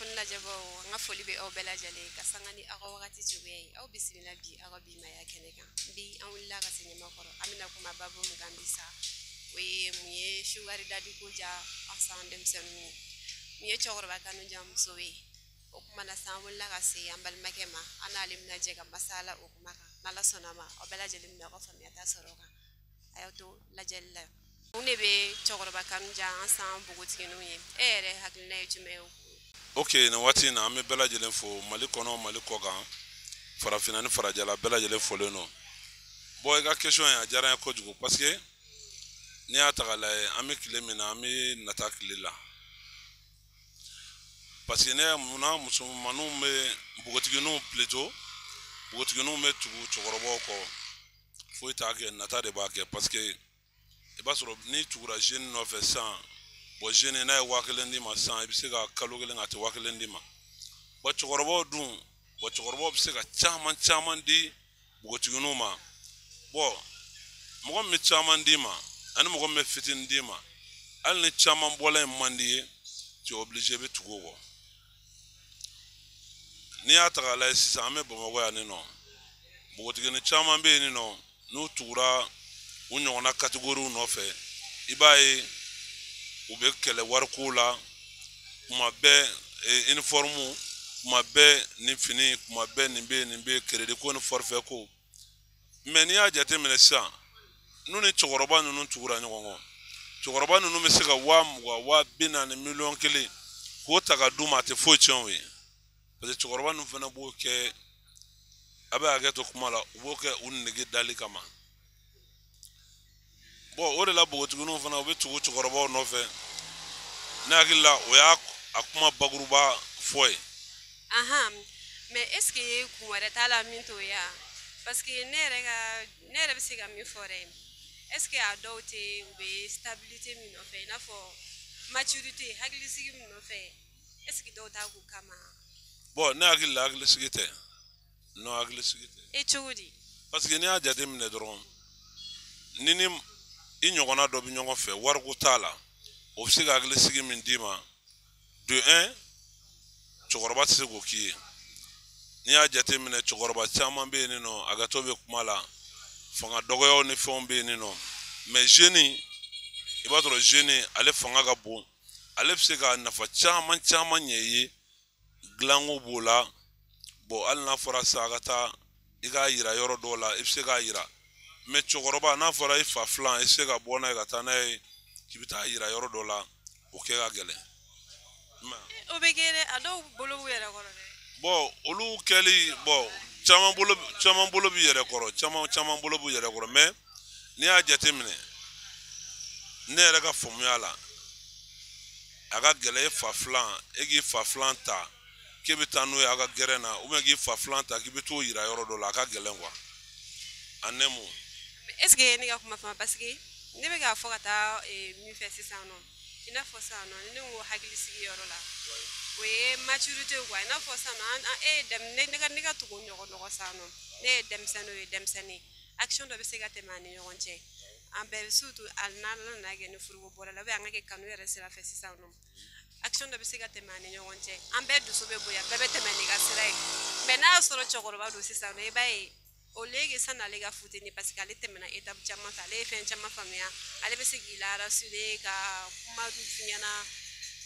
fonla jabo nga foli be obela jale kasangani ako wakati juwe au bisimila bi ako bi maya keneka bi anwilla ka senyama koro amina kuma babu mugambisa we muye sugar daddy ko ja asandem senu muye chokoro bakanu jam sowe okuma na samulla ka se ambal makema analim na jega masala okuma nala sonama obela jale mi ko famia ta soroka ayoto la jelle une be chokoro bakanu ja asam bugutinu ye ere hakilna yume Okay, na wati na ame bela jelen fo malikono malikoga farafina ni farajala bela jelen fo leno. Boy ga question ya jara ya kojugo parce que ni atagala ame kilemina ame natakilila. Parce que ne muna musumanu me bugotiginu plutôt bugotiginu me tugu chogorobo ko fo itage natade ba ke parce que e ba soro ni tugura jeune no fait sans bo jene na wakelendi ma san ibisega kalogele ngati wakelendi ma bo chogorobo dun bo chogorobo bisega chaman di bo tigunu ma bo mo me chaman di ma ani mo me fitin di ma al ni chaman bola mandi ti obligé be tugogo ni ataka la sisa me bo mo ya ni no bo tigene chaman be ni no no tura unyo na category no fe ibai ube kele warkula kuma be uniformu kuma be ni fini kuma be ni be credit ko ni forfait ko meni ya jate menesa nuni chogoroba nunu tugura nyongo chogoroba nunu mesega wa bina ni million kele ko taka duma te fo chonwe parce chogoroba nunu fena bo ke aba ageto kuma la bo ke unnege dali kama bo ore la bo tugunu fana obe tugu chogoroba no fe nagila oya akuma baguruba foi aha mais est-ce que kumare tala minto ya parce que nere bisiga mi fore est-ce que adote be stabilité mi no fe na fo maturité haglisigi mi no fe est-ce que dota ku kama bon nagila haglisigi no haglisigi e chudi parce que ni aja de mine dron nini inyogona do bi nyongo fe wargu tala obsiga haglisigi min dima de 1 chogoroba tsego ki ni aja te mine chogoroba chama be ni no agatobe kumala fanga dogoyo ni fombe ni no mais jeune ibatro jeune ale fanga ga bon ale psiga nafa chama nyeye glango bola bo al na fora sagata iga yira yoro dola ipsiga yira mais chogoroba na fora ifa flan isega bona ga tanay kibita yira yoro dola okega gele obegere ado bolo wera koro bo olu keli bo chaman bolo bi yere koro chaman bolo bu yere koro mais ni a jate mine ne era ga formula aga gele fa flan egi fa flan ta kibita no aga gerena o megi fa flan ta kibito yira yoro do la aga gele ngwa anemu est-ce que ni ga kuma fama parce que ne be ga fokata mi fait ça non ina fo ça non ni wo haglisigi yoro la we maturité quoi ina fo ça non dem ne ga tugo nyoko no ça non ne dem sani action do be se ga temani yonche ambe surtout al na ga ni furu bola la be ngake kanu yere sira fait ça non action do be se ga temani yonche ambe du so be boya be temani ga sira mais na soro chokoro ba do ça non e bai o lege sana lega futeni parce que ale temena étape chama ta le fen chama famia ale be segila rasule ka kuma du finyana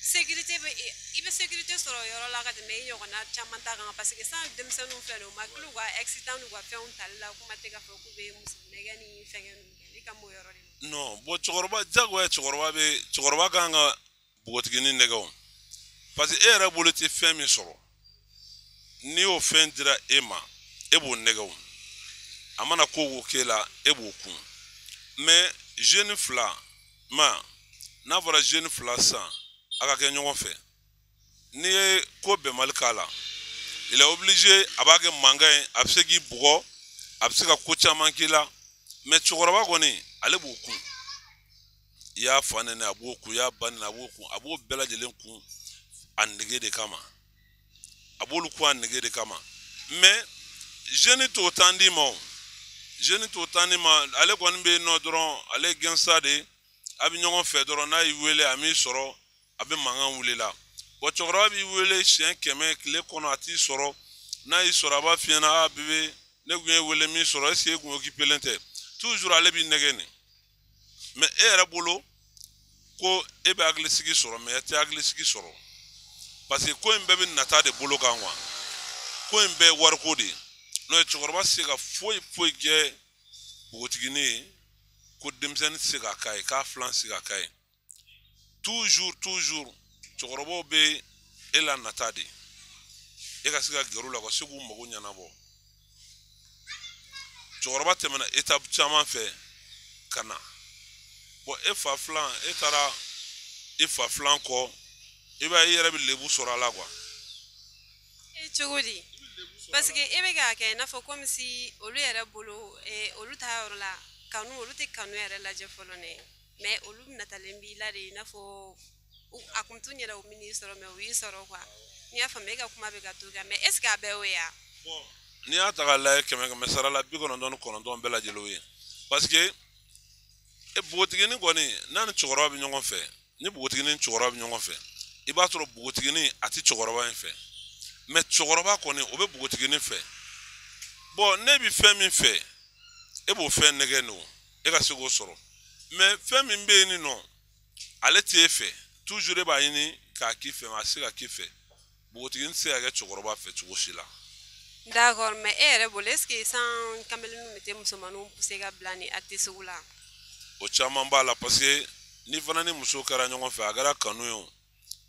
sécurité be ibe sécurité soro yoro la ka de me yona chama ta ga parce que ça dem sanu feno maklu ga accident nu ga fe on talla kuma te ga fo ku be musnega ni fengen ni ka mo yoro no bo chogoroba jagwa chogoroba ganga bugotigini nego parce que era boloti femi soro ni o fendira ema ebo nego amana kogo kela eboku mais jeune fla ma na vora jeune fla sa aka ke nyongo fe ni ko be malkala il est obligé abage mangay absegi bugo absega kocha mankila mais chogoroba goni ale boku ya fane na aboku ya ban na aboku abo bela jelen ku annege de kama abolu ku annege de kama mais jeune to tandi mo jeune to tani ma ale kwani be no dron ale gensa de abi nyongo fe dron na iwele ami soro abi mangan wulela bon cɛkɔrɔba b'i wele siɲɛ 100 tile kɔnɔ a t'i sɔrɔ n'a y'i sɔrɔ a b'a f'i ɲɛna bébé ne kun ye wele min sɔrɔ est-ce que e kun occupé tɛ toujours ale b'i nɛgɛ nin mais e yɛrɛ bolo ko e bɛ hakilisigi sɔrɔ mais e tɛ hakilisigi sɔrɔ parce que ko in bɛɛ bɛ nata de bolo kan quoi ko in bɛɛ ye wariko de ye n'o ye cɛkɔrɔba se ka foyi kɛ npogotigini ye ko denmisɛnnin tɛ se k'a k'a ye k'a filan tɛ se k'a k'a ye toujours cɛkɔrɔbaw bɛ e la nata de e ka se ka gɛrɛ u la ka se k'u mago ɲɛnabɔ cɛkɔrɔba tɛmɛna étape caman fɛ ka na bon e fa filan e taara e fa filan kɔ i b'a ye i yɛrɛ bɛ lebu sɔrɔ a la quoi cogo di parce que e bɛ k'a kɛ i n'a fɔ comme si olu yɛrɛ bolo olu ta yɔrɔ la kanu olu tɛ kanu yɛrɛ lajɛ fɔlɔ ne mais olu natalen b'i la de i n'a fɔ a kun t'u ɲɛna u min'i sɔrɔ mais u y'i sɔrɔ quoi n'i y'a faamu e ka kuma bɛ ka t'o kan mais est ce que a bɛɛ y'o ye wa bon n'i y'a ta k'a lajɛ 100 sara la 99 bɛɛ lajɛlen o ye parce que npogotigini kɔni n'a ni cɛkɔrɔba bɛ ɲɔgɔn fɛ ni npogotigini ni cɛkɔrɔba bɛ ɲɔgɔn fɛ i b'a sɔrɔ npogotigini a tɛ cɛkɔrɔba in fɛ mais cɛkɔrɔba kɔni o bɛ npogotigini fɛ bon ne bɛ fɛn min fɛ e b'o fɛn nɛgɛ n'o e ka se k'o sɔrɔ mais fɛn min bɛ yen nin nɔ ale t'e fɛ toujours e b'a ɲini k'a k'i fɛ a se ka k'i fɛ npogotigini tɛ se ka kɛ cɛkɔrɔba fɛ cogo si la d'accord mais e yɛrɛ bolo est ce que san kameleni bɛ tɛ musomaninw pousser ka bila ni acte sugu la o caman b'a la parce que ni fana ni muso kɛra ɲɔgɔn fɛ a kɛra kanu ye o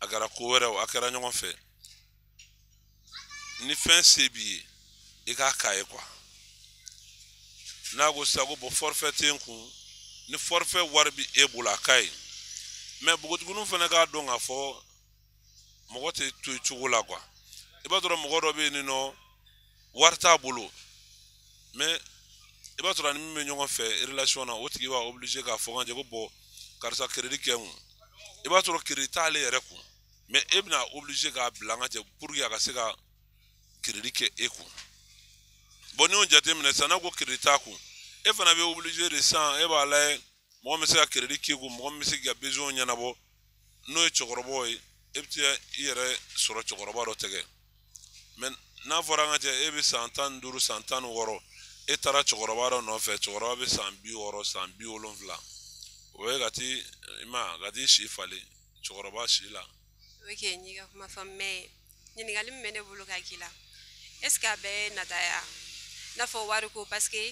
a kɛra ko wɛrɛ o a kɛra ɲɔgɔn fɛ ni fɛn se b'i ye i k'a k'a ye quoi n'a ko sisan ko bon forfait tɛ n kun ni forfait wari bɛ e bolo a ka ye mais npogotigininw fana k'a dɔn k'a fɔ mɔgɔ tɛ to i cogo la quoi i b'a sɔrɔ mɔgɔ dɔ bɛ yen nɔ wari t'a bolo mais i b'a sɔrɔ ani min bɛ ɲɔgɔn fɛ relation na o tigi b'a obligé k'a fɔ kan jɛ ko bon karisa crédit kɛ n kun i b'a sɔrɔ crédit t'ale yɛrɛ kun mais e bɛna obligé k'a bila an ka cɛ pour que a ka se ka crédit kɛ e kun bon n'i y'o jateminɛ sisan n'a ko crédit t'a kun e fana bɛ obligé de sisan e b'a lajɛ mɔgɔ min bɛ se ka crédit k'i kun mɔgɔ min bɛ se k'i ka besoin ɲɛnabɔ n'o ye cɛkɔrɔbaw ye e bɛ taa i yɛrɛ sɔrɔ cɛkɔrɔba dɔ tɛgɛ mais n'a fɔra an ka cɛ e bɛ san 15 san 16 e taara cɛkɔrɔba dɔ nɔfɛ cɛkɔrɔba bɛ san 60 san 70 o ye ka t'i si falen cɛkɔrɔba si la ok n'i ka kuma faamu mais ɲininkali min bɛ ne bolo ka k'i la est ce que a bɛɛ ye nataya i n'a fɔ wari ko parce que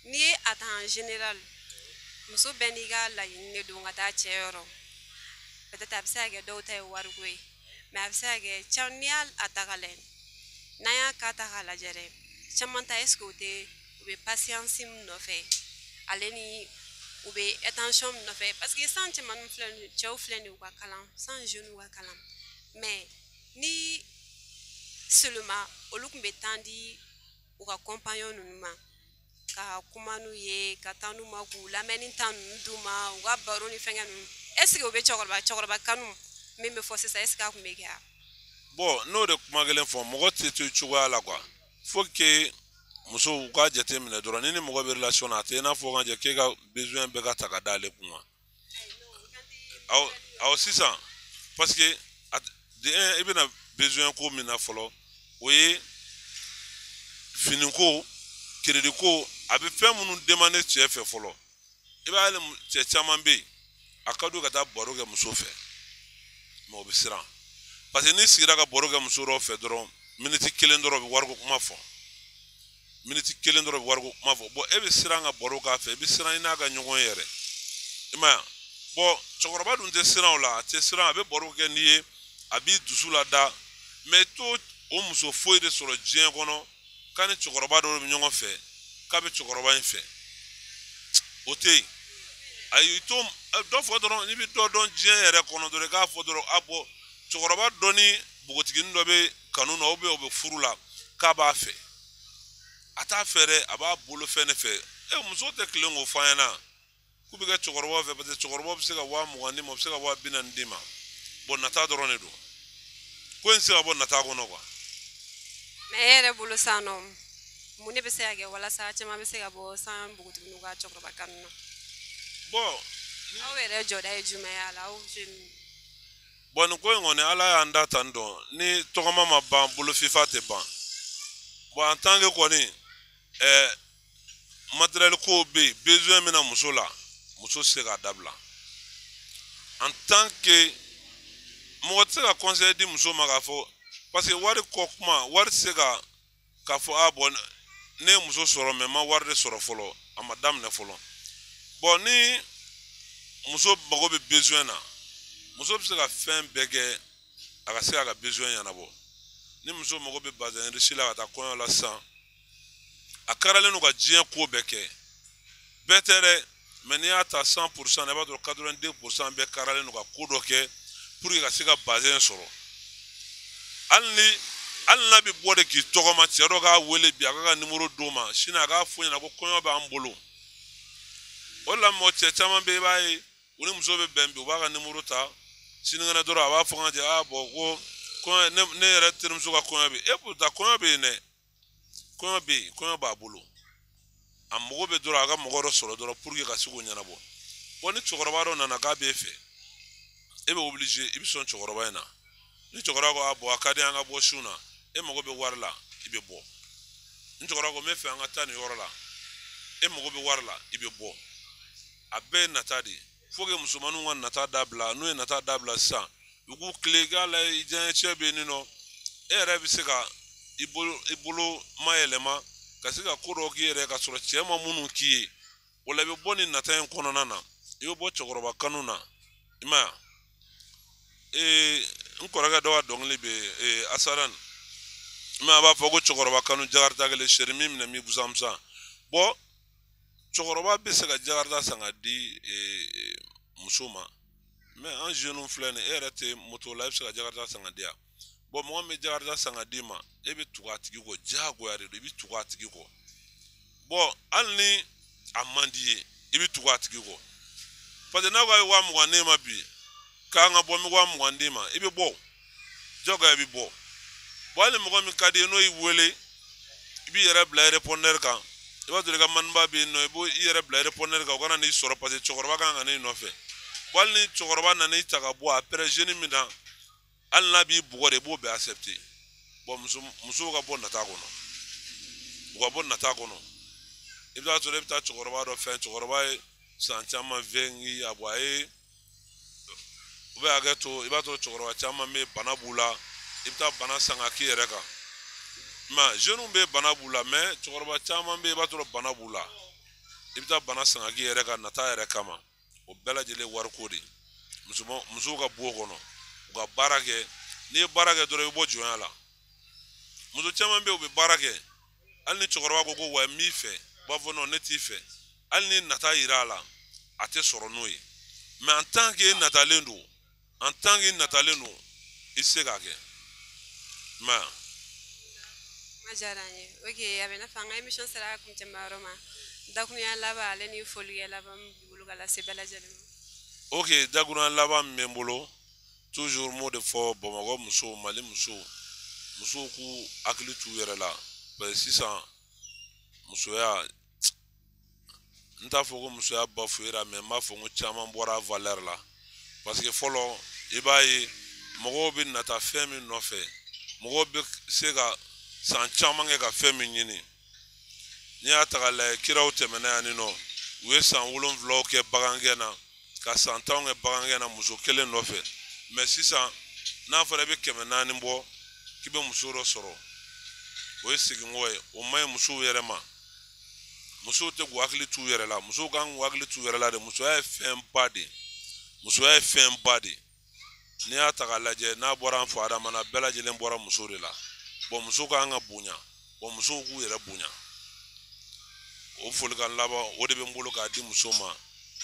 n'i ye a ta en général muso bɛɛ n'i ka laɲini de don ka taa cɛ yɔrɔ peut être a bɛ se ka kɛ dɔw ta ye wariko ye mais a bɛ se ka kɛ caman n'i y'a ta ka lajɛ n'an y'a k'a ta k'a lajɛ dɛ caman ta est ce que u bɛ patience min nɔfɛ ale ni u bɛ attention min nɔfɛ parce que san cɛmannin filɛ cɛw filɛ nin ye u ka kalan san jeunes u ka kalan mais ni seulement olu tun bɛ temps di u ka compagnon ninnu ma ka kuma n'u ye ka taa n'u ma k'u lamɛnni temps ninnu d'u ma u ka baro ni fɛnkɛ ninnu est ce que u bɛ cɛkɔrɔba kanu min bɛ fɔ sisan est ce que a tun bɛ kɛ wa bon n'o de kuma kelen fɔ mɔgɔ tɛ to cogoya la quoi faut que musow k'a jateminɛ dɔrɔn ni mɔgɔ bɛ relation na a tɛ i n'a fɔ ka jɛ k'e ka besoin bɛɛ ka ta ka d'ale kun wa awɔ sisan parce que i bɛna besoin ko min na fɔlɔ o ye finiko crédit ko a bɛ fɛn minnu demander cɛ fɛ fɔlɔ i b'a ye cɛ caman bɛ yen a ka d'u ka taa baro kɛ muso fɛ mais o bɛ siran parce que n'i sigira ka baro kɛ muso dɔw fɛ dɔrɔn minute 1 dɔrɔn u bɛ wariko kuma fɔ minute 1 dɔrɔn u bɛ wariko kuma fɔ bon e bɛ siran ka baro k'a fɛ i bɛ siran i n'a ka ɲɔgɔn ye yɛrɛ i m'a ye bon cɛkɔrɔba dun tɛ siran o la a tɛ siran a bɛ baro kɛ n'i ye a b'i dusu lada mais to o muso foyi de sɔrɔ diɲɛ kɔnɔ k'a ni cɛkɔrɔba dɔw bɛ ɲɔgɔn fɛ k'a bɛ cɛkɔrɔba in fɛ o tɛ yen ayi to dɔ fɔ dɔrɔn n'i bɛ dɔ dɔn diɲɛ yɛrɛ kɔnɔ dɔrɔn i k'a fɔ dɔrɔn a bɔ cɛkɔrɔba dɔ ni npogotiginin dɔ bɛ kanu na ou bien o bɛ furu la k'a b'a fɛ a t'a fɛ dɛ a b'a bolo fɛn de fɛ muso tɛ tilen k'o fɔ an ɲɛna k'u bɛ kɛ cɛkɔrɔba fɛ parce que cɛkɔrɔba bɛ se ka 20 d'i ma o bɛ se ka 40 d'i ma bon nata dɔrɔn de don ko in tɛ se ka bɔ nata kɔnɔ quoi mais e yɛrɛ bolo sisan nɔ mun de bɛ se ka kɛ walasa caman bɛ se ka bɔ san npogotigininw ka cɛkɔrɔba kanu na bon aw yɛrɛ jɔda ye jumɛn ye a la aw jeunes bon ko ngone ala ya nda tando ni togoma ma ban bolo fifa te ban bon en tant que koni matériel ko be besoin mina muso la muso se ka dabla en tant que mo tse ka conseil di muso ma ka fo parce que wari ko kuma wari se ka fo a bon ne muso soro me ma wari de soro folo ama dam ne folo bon ni muso bago be besoin na muso be se ka fen bege aka se ka besoin yana bo ni muso mago be bazan risila ka ta koyo la san akarale no ka jien ko beke betere mais ni ata 100% ne ba do 82% be karale no ka kodo ke pour que ka se ka bazin soro alni bi bode ki togoma tiero ga wele bi aka numéro doma shina ga funya na ko koyo ba ambolo wala mo che chama be bai uni muso be bembe ba ga numéro ta shina na doro aba fonga je abo ko ne yɛrɛ terimuso ka kɔɲɔ bɛ e puta kɔɲɔ bɛ yen dɛ kɔɲɔ b'a bolo a mago bɛ dɔrɔn a ka mɔgɔ dɔ sɔrɔ dɔrɔn pour que ka se k'o ɲɛnabɔ bon ni cɛkɔrɔba dɔ nana k'a b'e fɛ e bɛ obligé i bɛ sɔn cɛkɔrɔba in na ni cɛkɔrɔba ko a bɔ a ka di an ka bɔ sun na e mago bɛ wari la i bɛ bɔ ni cɛkɔrɔba ko n bɛ fɛ an ka taa nin yɔrɔ la e mago bɛ wari la i bɛ bɔ a bɛɛ ye nata de faut que musomaninw ka nata dabila n'u ye nata dabila sisan u k'u tile k'a la diɲɛ cɛ bɛ yen nɔ e yɛrɛ bɛ se ka i bolo mayɛlɛma ka se ka ko dɔ k'i yɛrɛ ka sɔrɔ cɛ ma minnu k'i ye o la i bɛ bɔ nin nata in kɔnɔna na i bɛ bɔ cɛkɔrɔba kanu na i ma ye n kɔrɔkɛ dɔ ka dɔnkili bɛ asaran mais a b'a fɔ ko cɛkɔrɔba kanu jakarita kelen seri min minɛ mi busanbusan bon cɛkɔrɔba bɛ se ka jakarita san ka di muso ma mais an jeune filɛ nin e yɛrɛ tɛ moto la e bɛ se ka jakarita san ka di yan bon mɔgɔ min bɛ jakarita san ka di ma e bɛ tugu a tigi kɔ diyagoya de don i bɛ tugu a tigi kɔ bon hali ni a man di ye i bɛ tugu a tigi kɔ parce que n'a ko a ye 20,000 ne ma bi k'an ka bɔ n bɛ 20,000 d'i ma i bɛ bɔ jagoya i bɛ bɔ bon hali mɔgɔ min ka di ye n'o y'i wele i b'i yɛrɛ bila répondeur kan i b'a sɔrɔ i ka maniba bɛ yen nɔ i b'o i yɛrɛ bila répondeur kan o kana n'i sɔrɔ parce que cɛkɔrɔba kan ka n'i nɔfɛ bon hali ni cɛkɔrɔba nana i ta ka bɔ après jeune min na hali n'a b'i bugɔ de i b'o bɛɛ accepter bon musow ka bɔ nata kɔnɔ u ka bɔ nata kɔnɔ i bɛ taa sɔrɔ i bɛ taa cɛkɔrɔba dɔ fɛn cɛkɔrɔba ye san caman vɛngi a bɔ a ye u bɛ hakɛ to i b'a sɔrɔ cɛkɔrɔba caman bɛ bana b'u la i bɛ taa bana san ka k'i yɛrɛ kan mais jeunes bɛ bana b'u la mais cɛkɔrɔba caman bɛ yen i b'a sɔrɔ bana b'u la i bɛ taa bana san ka k'i yɛrɛ kan nata yɛrɛ kama o bɛɛ lajɛlen wariko de musow ka bɔ o kɔnɔ u ka baara kɛ n'i ye baara kɛ dɔrɔn i bɛ bɔ jɔnya la muso caman bɛ yen u bɛ baara kɛ hali ni cɛkɔrɔba ko wa n b'i fɛ u b'a fɔ non ne t'i fɛ hali ni nata yira a la a tɛ sɔrɔ n'o ye mais en tant que natalen don i tɛ se k'a kɛ ma diyara n ye ok a bɛ i n'a fɔ an ka émission sera a kuncɛmayɔrɔ ma dakuruɲɛ laban ale ni folikɛ laban min b'i bolo ka lase bɛɛ lajɛlen ma ok dakuruɲɛ laban min bɛ n bolo toujours m'o de fɔ bamakɔ musow mali musow k'u hakili t'u yɛrɛ la parce que sisan musoya n t'a fɔ ko musoya bafouera mais n b'a fɔ ko caman bɔra valeur la parce que fɔlɔ i b'a ye mɔgɔw bɛ nata fɛn min nɔfɛ mɔgɔw bɛ se ka san caman kɛ ka fɛn min ɲini n'i y'a ta k'a lajɛ kiraw tɛmɛna yan ni nɔ u ye san 7 kɛ bagangɛn na ka san 10 kɛ bagangɛn na muso kelen nɔfɛ mais sisan n'a fɔra i bɛ 400 bɔ k'i bɛ muso dɔ sɔrɔ o ye seginko ye o man ɲi musow yɛrɛ ma musow tɛ k'u hakili t'u yɛrɛ la musow kan k'u hakili t'u yɛrɛ la de musoya ye fɛnba de n'i y'a ta k'a lajɛ n'a bɔra an fa adama na bɛɛ lajɛlen bɔra muso de la bon muso kan ka bonya bon musow k'u yɛrɛ bonya o folikan laban o de bɛ n bolo k'a di muso ma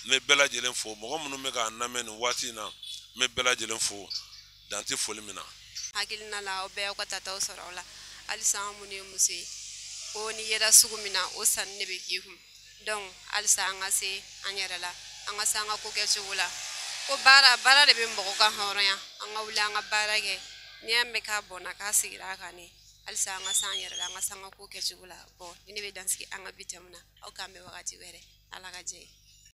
n bɛ bɛɛ lajɛlen fo mɔgɔ minnu bɛ k'a lamɛn nin waati in na n bɛ bɛɛ lajɛlen fo dan tɛ foli min na hakilina la aw bɛɛ y'aw ka tataw sɔrɔ aw la halisa an minnu ye muso ye ko ni yera sugu min na o sanni de bɛ k'i kun donc halisa an ka se an yɛrɛ la an ka se an ka ko kɛcogo la ko baara de bɛ mɔgɔ ka hɔrɔnya an ka wuli an ka baara kɛ n'i y'a mɛn k'a bɔnna k'a sigira a kan ne halisa an ka se an yɛrɛ la an ka se an ka ko kɛcogo la bon ni ne bɛ dansigi an ka bi tɛmɛ na aw k'an bɛ wagati wɛrɛ ala ka jɛ ye